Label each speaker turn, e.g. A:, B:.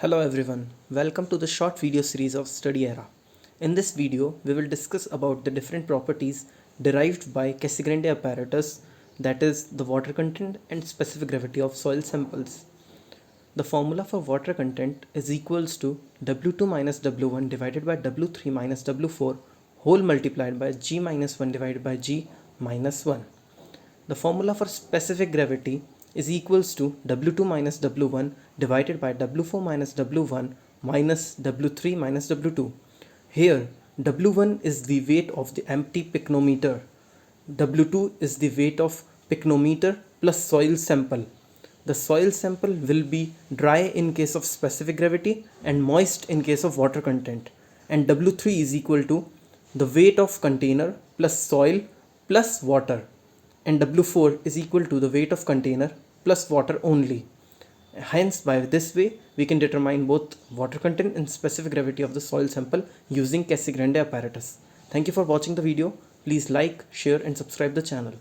A: Hello everyone, welcome to the short video series of Study Era. In this video, we will discuss about the different properties derived by Casagrande apparatus, that is the water content and specific gravity of soil samples. The formula for water content is equals to W2 minus W1 divided by W3 minus W4 whole multiplied by G minus 1 divided by G minus 1. The formula for specific gravity is equals to W2 minus W1 divided by W4 minus W1 minus W3 minus W2. Here W1 is the weight of the empty pycnometer. W2 is the weight of pycnometer plus soil sample. The soil sample will be dry in case of specific gravity and moist in case of water content. And W3 is equal to the weight of container plus soil plus water, and W4 is equal to the weight of container plus water only. Hence, by this way, we can determine both water content and specific gravity of the soil sample using Casagrande apparatus. Thank you for watching the video. Please like, share and subscribe the channel.